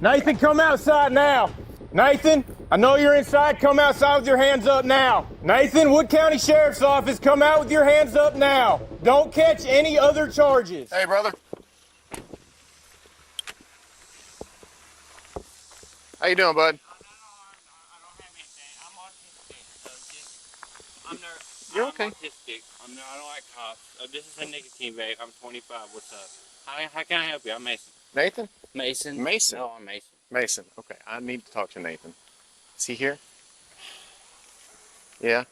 Nathan, come outside now. Nathan, I know you're inside. Come outside with your hands up now. Nathan, Wood County Sheriff's Office, come out with your hands up now. Don't catch any other charges. Hey, brother. How you doing, bud? You're okay. I'm autistic. I don't like cops. This is a nicotine vape. I'm 25. What's up? How can I help you? I'm Mason. Nathan? Mason? Mason? No, I'm Mason. Mason. Okay, I need to talk to Nathan. Is he here? Yeah?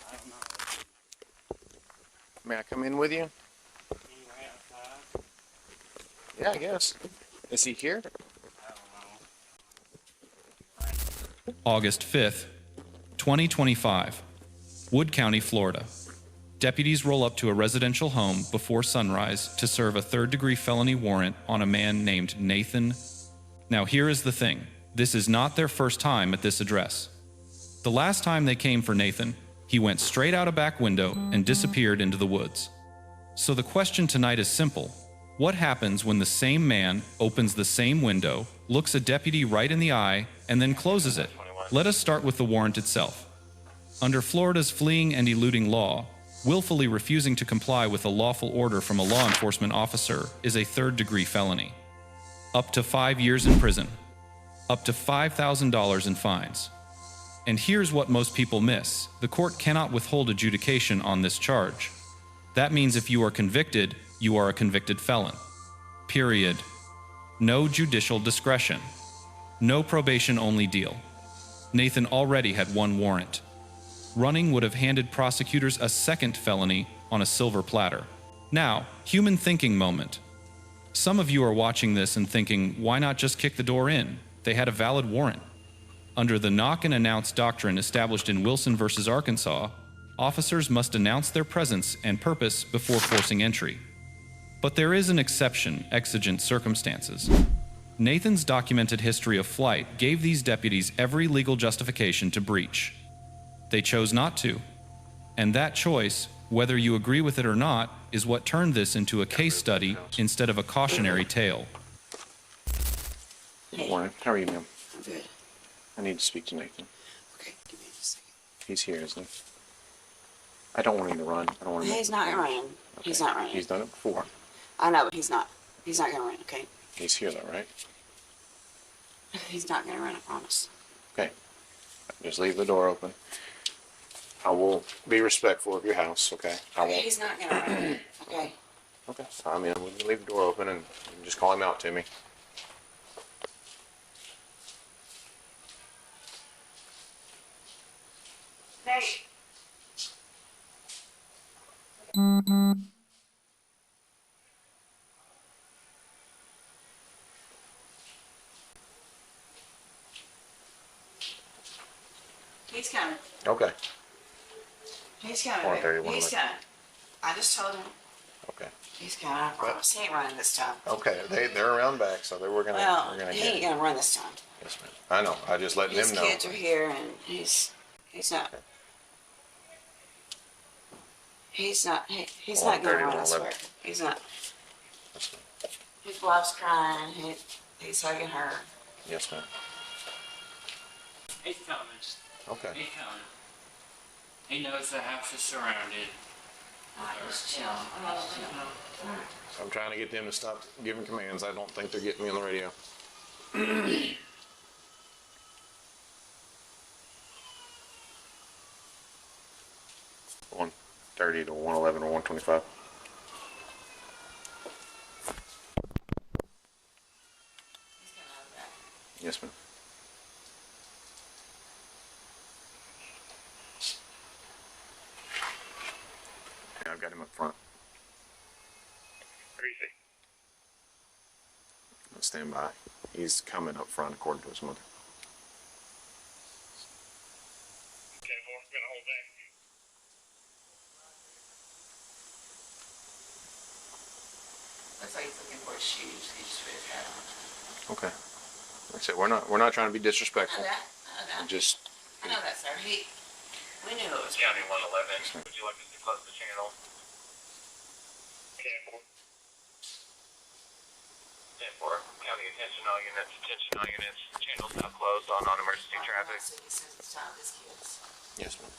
I don't know. May I come in with you? Right outside? Yeah, I guess. Is he here? I don't know. August 5th, 2025, Wood County, Florida. Deputies roll up to a residential home before sunrise to serve a third-degree felony warrant on a man named Nathan. Now here is the thing. This is not their first time at this address. The last time they came for Nathan, he went straight out a back window and disappeared into the woods. So the question tonight is simple. What happens when the same man opens the same window, looks a deputy right in the eye, and then closes it? Let us start with the warrant itself. Under Florida's fleeing and eluding law, willfully refusing to comply with a lawful order from a law enforcement officer is a third-degree felony. Up to 5 years in prison. Up to $5,000 in fines. And here's what most people miss. The court cannot withhold adjudication on this charge. That means if you are convicted, you are a convicted felon. Period. No judicial discretion. No probation-only deal. Nathan already had one warrant. Running would have handed prosecutors a second felony on a silver platter. Now, human thinking moment. Some of you are watching this and thinking, why not just kick the door in? They had a valid warrant. Under the knock and announce doctrine established in Wilson versus Arkansas, officers must announce their presence and purpose before forcing entry. But there is an exception, exigent circumstances. Nathan's documented history of flight gave these deputies every legal justification to breach. They chose not to. And that choice, whether you agree with it or not, is what turned this into a case study instead of a cautionary tale. Good morning. How are you, ma'am? I'm good. I need to speak to Nathan. Okay, give me just a second. He's here, isn't he? I don't want him to run. I don't want him He's not gonna run. Okay. He's not running. He's done it before. I know, but he's not. He's not gonna run, okay? He's here, though, right? He's not gonna run, I promise. Okay. Just leave the door open. I will be respectful of your house, okay? I won't. He's not gonna run, okay? Okay. I mean, we can leave the door open and you can just call him out to me. Nate. He's coming. Okay. He's coming. 1:30, He's coming. I just told him. Okay. He's coming, I promise. He ain't running this time. Okay. They're around back, so we're gonna Well, we're gonna he get ain't gonna run this time. Yes, ma'am. I know. I just letting His him know. kids are here and he's not. He's not gonna 1:30, run, I swear. 1:11. He's not. Yes, ma'am. His wife's crying. He's hugging her. Yes, ma'am. He's coming. Okay. He's coming. He knows the house is surrounded. Alright, just chill. Just chill. Alright. I'm trying to get them to stop giving commands. I don't think they're getting me on the radio. 1:30 to 1:11 or 1:25. He's coming out of the back. Yes, ma'am. Yeah, I've got him up front. Where is he? Let's stand by. He's coming up front according to his mother. Okay, well, I'm gonna hold that. Looks like he's looking for his shoes. He just put his hat on. Okay. Like I said, we're not trying to be I disrespectful. know that. I know that. Just I know that, sir. We knew it was. County 111. Would you like us to close the channel? Okay, 10-4. County attention all units. Attention all units. Channels now closed on non-emergency traffic. So he says it's time his kids. Yes, ma'am.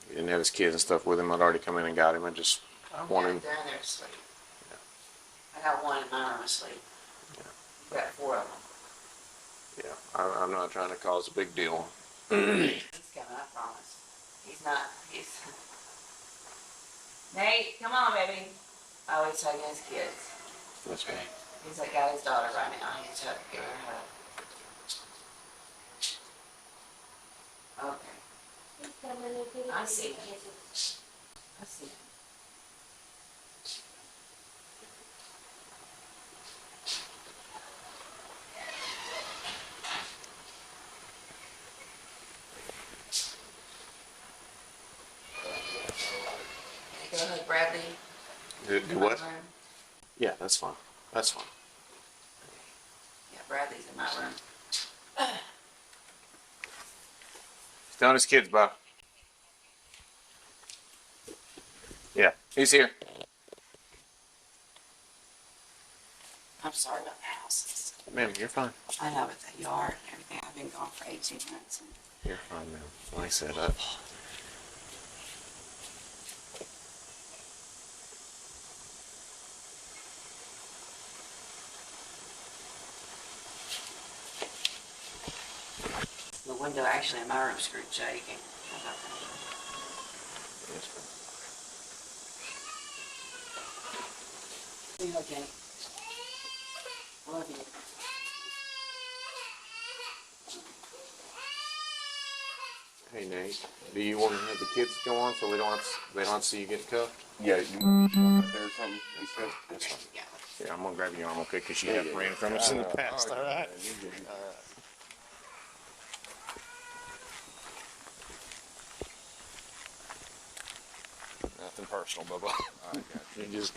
He didn't have his kids and stuff with him. I'd already come in and got him. I just wanted him. Down there asleep. I got one in my room asleep. You got 4 of them. Yeah, I'm not trying to cause a big deal. He's coming, I promise. He's not, he's... Nate, come on, baby. Oh, he's hugging his kids. That's right. He's like got his daughter right now. He's giving her a hug. Okay. I see him. I see him. Go ahead, Bradley. Do In my what? room. Yeah, that's fine. That's fine. Yeah, Bradley's in my room. He's telling his kids, Bob. Yeah, he's here. I'm sorry about the house. Ma'am, you're fine. I know with the yard and everything. I've been gone for 18 months. And You're fine, ma'am. Like I said, the window actually in my room screwed shut. You can't. Okay. I love you. Hey Nate, do you want to have the kids go on so they don't have to see you get cuffed? Yeah, you want there or something? Instead? That's fine. Yeah. Yeah, I'm gonna grab your arm, okay? Because you have ran from us in the past. All right. Nothing personal, Bubba.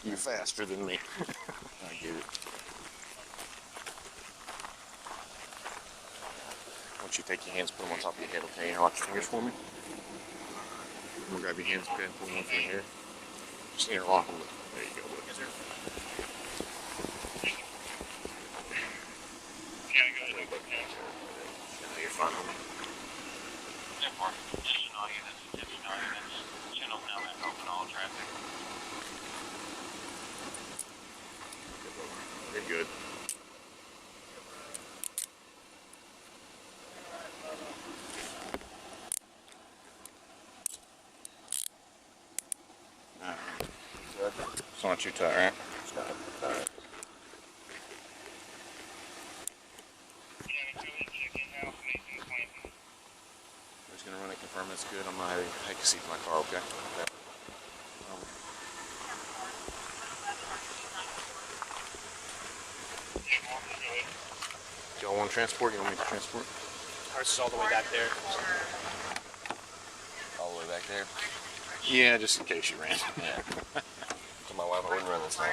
You're faster than me. I get it. Once you take your hands, put them on top of your head, okay? Now watch your fingers for me. I'm gonna grab your hands, okay? Pull them off your hair. Just interlock them. There you go. Look. No, you're fine, homie. 10-4. Attention all units. Attention all units. Channels now back open all traffic. You're good. So not too tight, right? I'm just gonna run it, confirm it's good. I'm gonna take a seat in my car, okay? Do y'all want to transport? You want me to transport? Ours is all the way back there. All the way back there. Yeah, just in case you ran. Yeah. So my wife, I wouldn't run this long.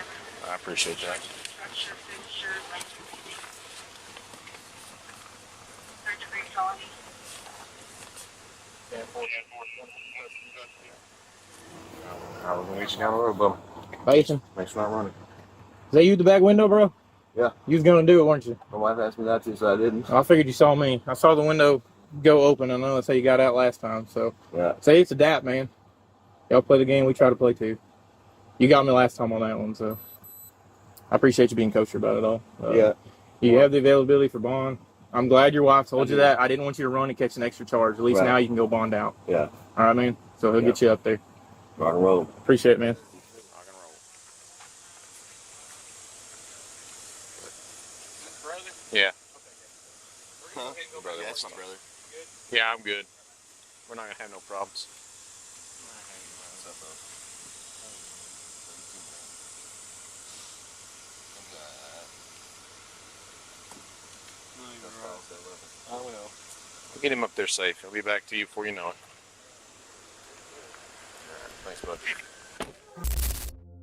I appreciate that. I was gonna meet you down the road, bum. Mason, Thanks for not running. is that you at the back window, bro? Yeah. You was gonna do it, weren't you? My wife asked me not to, so I didn't. I figured you saw me. I saw the window go open. I know that's how you got out last time. So, Yeah. say it's a DAP, man. Y'all play the game. We try to play too. You got me last time on that one, so I appreciate you being kosher about it all. Yeah. You have the availability for bond. I'm glad your wife told you that. I didn't want you to run and catch an extra charge. At least Right. now you can go bond out. Yeah. All right, man. So he'll get you up there. Rock and roll. Appreciate it, man. Rock and roll. Brother? Yeah. Huh? Brother, That's my brother. Yeah, I'm good. We're not gonna have no problems. I will. We'll get him up there safe. He'll be back to you before you know it. Thanks, bud.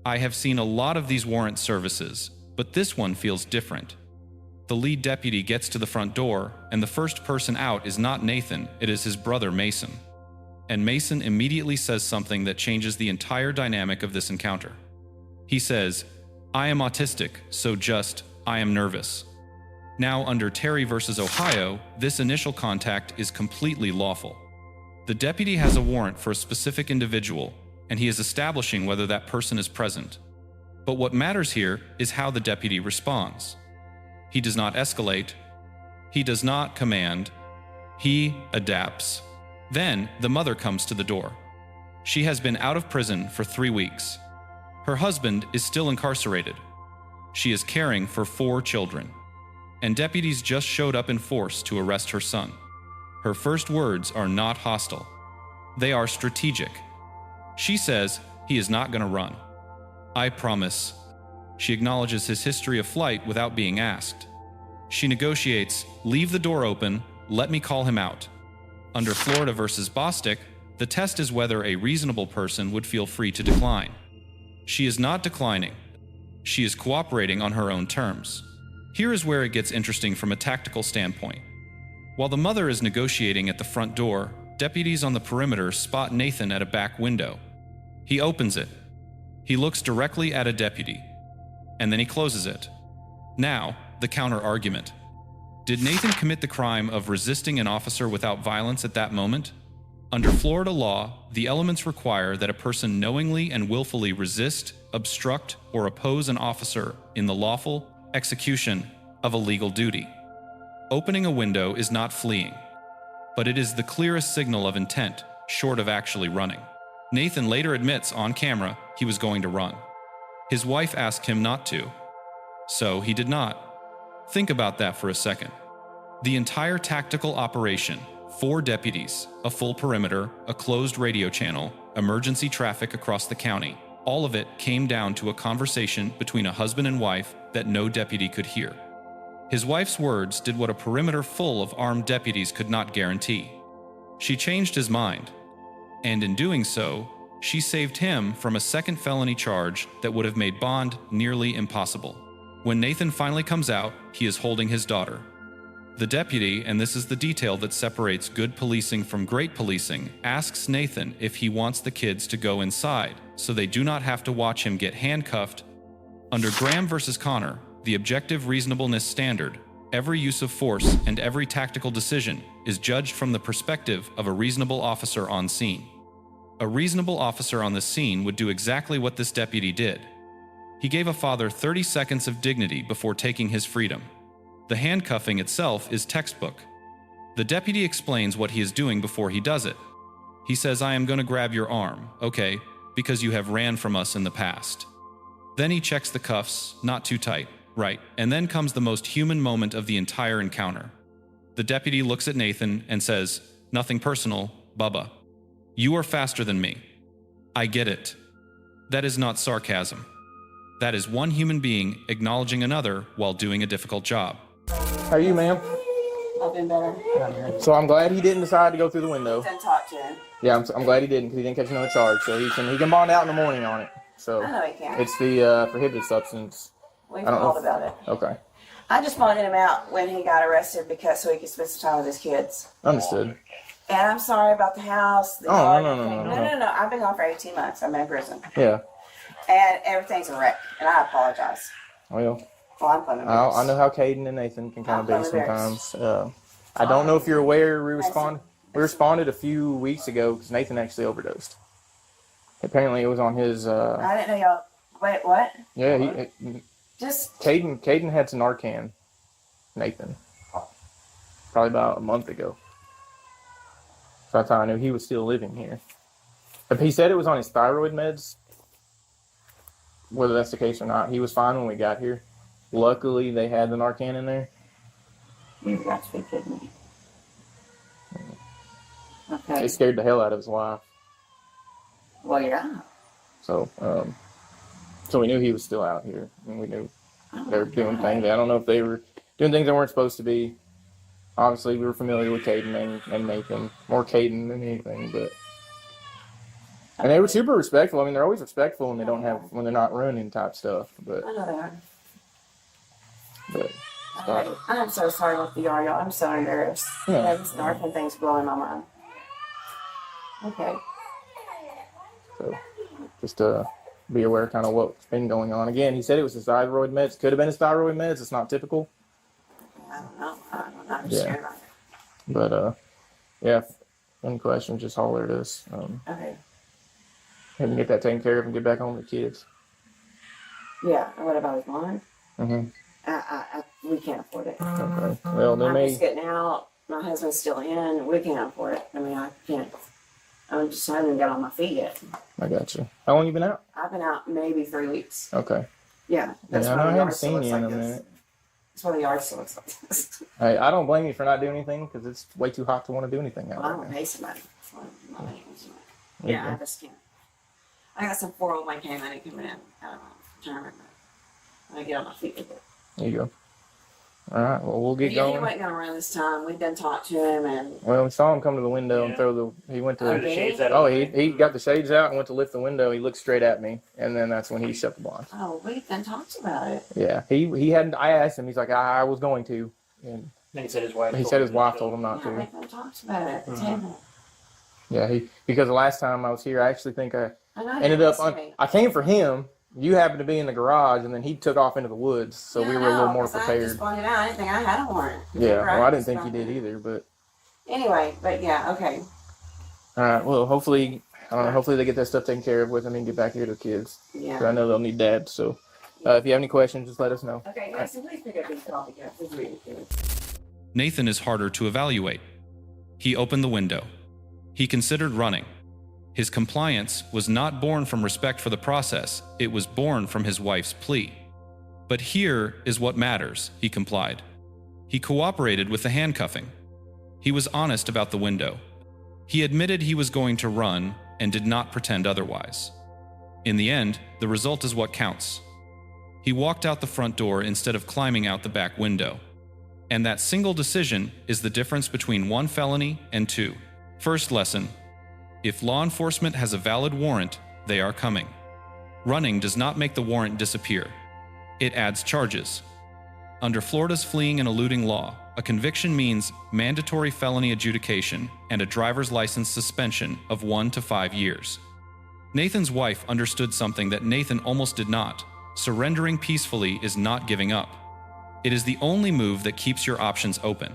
I have seen a lot of these warrant services, but this one feels different. The lead deputy gets to the front door, and the first person out is not Nathan, it is his brother Mason. And Mason immediately says something that changes the entire dynamic of this encounter. He says, "I am autistic, so just, I am nervous." Now, under Terry versus Ohio, this initial contact is completely lawful. The deputy has a warrant for a specific individual, and he is establishing whether that person is present. But what matters here is how the deputy responds. He does not escalate. He does not command. He adapts. Then, the mother comes to the door. She has been out of prison for 3 weeks. Her husband is still incarcerated. She is caring for 4 children. And deputies just showed up in force to arrest her son. Her first words are not hostile. They are strategic. She says he is not going to run. "I promise." She acknowledges his history of flight without being asked. She negotiates, "Leave the door open, let me call him out." Under Florida versus Bostick, the test is whether a reasonable person would feel free to decline. She is not declining. She is cooperating on her own terms. Here is where it gets interesting from a tactical standpoint. While the mother is negotiating at the front door, deputies on the perimeter spot Nathan at a back window. He opens it. He looks directly at a deputy, and then he closes it. Now, the counter-argument. Did Nathan commit the crime of resisting an officer without violence at that moment? Under Florida law, the elements require that a person knowingly and willfully resist, obstruct, or oppose an officer in the lawful execution of a legal duty. Opening a window is not fleeing, but it is the clearest signal of intent, short of actually running. Nathan later admits on camera he was going to run. His wife asked him not to, so he did not. Think about that for a second. The entire tactical operation, 4 deputies, a full perimeter, a closed radio channel, emergency traffic across the county, all of it came down to a conversation between a husband and wife that no deputy could hear. His wife's words did what a perimeter full of armed deputies could not guarantee. She changed his mind, and in doing so, she saved him from a second felony charge that would have made bond nearly impossible. When Nathan finally comes out, he is holding his daughter. The deputy, and this is the detail that separates good policing from great policing, asks Nathan if he wants the kids to go inside so they do not have to watch him get handcuffed. Under Graham versus Connor, the objective reasonableness standard, every use of force and every tactical decision is judged from the perspective of a reasonable officer on scene. A reasonable officer on the scene would do exactly what this deputy did. He gave a father 30 seconds of dignity before taking his freedom. The handcuffing itself is textbook. The deputy explains what he is doing before he does it. He says, "I am going to grab your arm, okay, because you have ran from us in the past." Then he checks the cuffs, not too tight, right, and then comes the most human moment of the entire encounter. The deputy looks at Nathan and says, "Nothing personal, Bubba. You are faster than me. I get it." That is not sarcasm. That is one human being acknowledging another while doing a difficult job. How are you, ma'am? I've been better. So I'm glad he didn't decide to go through the window. Didn't talk to him. Yeah, I'm glad he didn't because he didn't catch another charge. So he can bond out in the morning on it. So I know he can. it's the prohibited substance. We've I don't know called if- about it. Okay, I just bonded him out when he got arrested because so he could spend some time with his kids. understood. And I'm sorry about the house. The Oh, yard, no. everything. No. I've been gone for 18 months. I'm in prison. Yeah. And everything's a wreck. And I apologize. Well, Well, I'm fun. I know how Caden and Nathan can kind of I'm be embarrassed. sometimes. I don't know if you're aware. We responded a few weeks ago because Nathan actually overdosed. Apparently, it was on his. I didn't know y'all. Wait, what? Yeah, Just. Caden had some Narcan. Nathan, probably about a month ago. So that's how I knew he was still living here. But he said it was on his thyroid meds. Whether that's the case or not, he was fine when we got here. Luckily, they had the Narcan in there. You've got to be kidding me. Okay. It scared the hell out of his wife. Well, yeah. So we knew he was still out here. And we knew they were doing things. I don't know if they were doing things they weren't supposed to be. Obviously, we were familiar with Caden and Nathan. More Caden than anything, but And they were super respectful. I mean, they're always respectful when they don't have, when they're not ruining type stuff. But I know that. But Okay. I'm so sorry with the yard, y'all. I'm so embarrassed. Yeah. This narcan thing's blowing my mind. Okay. so just be aware kind of what's been going on. Again, he said it was his thyroid meds. Could have been his thyroid meds. It's not typical. I don't know. I don't know. Yeah. But yeah, if any questions, just holler at us. Okay. We can get that taken care of and get back home to the kids. Yeah. And what about his mom? Mm-hmm. We can't afford it. Okay. Well, they I'm just may. getting out. My husband's still in. We can't afford it. I mean, I can't. I just haven't got on my feet yet. I got you. How long you been out? I've been out maybe 3 weeks. Okay. Yeah. That's Yeah, I why know I the haven't yard still seen looks you in like a this. minute. That's why the yard still looks like this. Hey, I don't blame you for not doing anything because it's way too hot to want to do anything out Well, I there. don't pay somebody. So I'm not paying somebody. There you Yeah, I go. just can't. I got some 401k money coming in out of my retirement. I get on my feet with it. There you go. All right. Well, we'll get He going. wasn't gonna run this time. We've been talked to him, and Well, we saw him come to the window and throw the. He went Oh, to. did he? Oh, he got the shades out and went to lift the window. He looked straight at me, and then that's when he shut the blinds. oh, we've been talked about it. Yeah, he hadn't. I asked him. He's like, I was going to, and He said his wife. he said his wife told him not Yeah, to. we've been talked about it at the table. Yeah, because the last time I was here, I actually think I I know. ended you up. asked me. I came for him. You happened to be in the garage, and then he took off into the woods, so Yeah, we I were a little know, more 'cause I prepared. just pointed out I didn't think I had a warrant. Yeah, Remember, well, I didn't just think you about did that. either, but Anyway, but yeah, okay. all right. Well, hopefully, I don't know. Hopefully, they get that stuff taken care of with him and get back here to the kids. 'Cause Yeah. I know they'll need dad. So, if you have any questions, just let us know. Okay, guys, so please pick up these coffee cups. Please read it to me. Nathan is harder to evaluate. He opened the window. He considered running. His compliance was not born from respect for the process, it was born from his wife's plea. But here is what matters, he complied. He cooperated with the handcuffing. He was honest about the window. He admitted he was going to run and did not pretend otherwise. In the end, the result is what counts. He walked out the front door instead of climbing out the back window. And that single decision is the difference between 1 felony and 2. First lesson: if law enforcement has a valid warrant, they are coming. Running does not make the warrant disappear. It adds charges. Under Florida's fleeing and eluding law, a conviction means mandatory felony adjudication and a driver's license suspension of 1 to 5 years. Nathan's wife understood something that Nathan almost did not. Surrendering peacefully is not giving up. It is the only move that keeps your options open.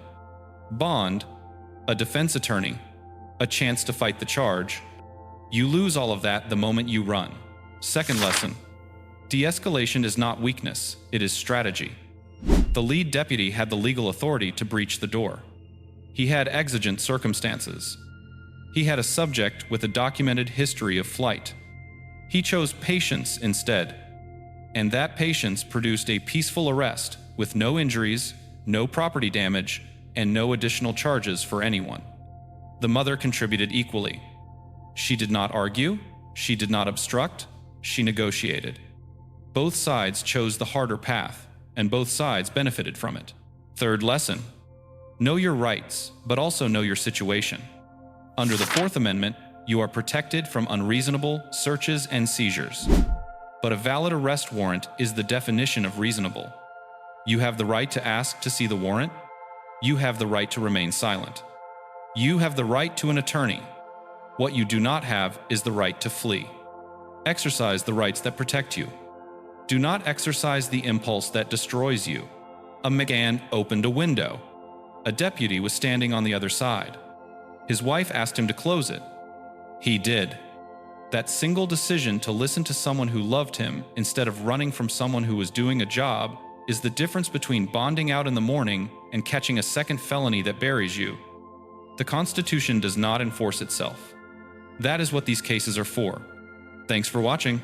Bond, a defense attorney, a chance to fight the charge. You lose all of that the moment you run. Second lesson: de-escalation is not weakness, it is strategy. The lead deputy had the legal authority to breach the door. He had exigent circumstances. He had a subject with a documented history of flight. He chose patience instead. And that patience produced a peaceful arrest with no injuries, no property damage, and no additional charges for anyone. The mother contributed equally. She did not argue, she did not obstruct, she negotiated. Both sides chose the harder path, and both sides benefited from it. Third lesson: know your rights, but also know your situation. Under the Fourth Amendment, you are protected from unreasonable searches and seizures. But a valid arrest warrant is the definition of reasonable. You have the right to ask to see the warrant. You have the right to remain silent. You have the right to an attorney. What you do not have is the right to flee. Exercise the rights that protect you. Do not exercise the impulse that destroys you. A McGann opened a window. A deputy was standing on the other side. His wife asked him to close it. He did. That single decision to listen to someone who loved him instead of running from someone who was doing a job is the difference between bonding out in the morning and catching a second felony that buries you. The Constitution does not enforce itself. That is what these cases are for. Thanks for watching.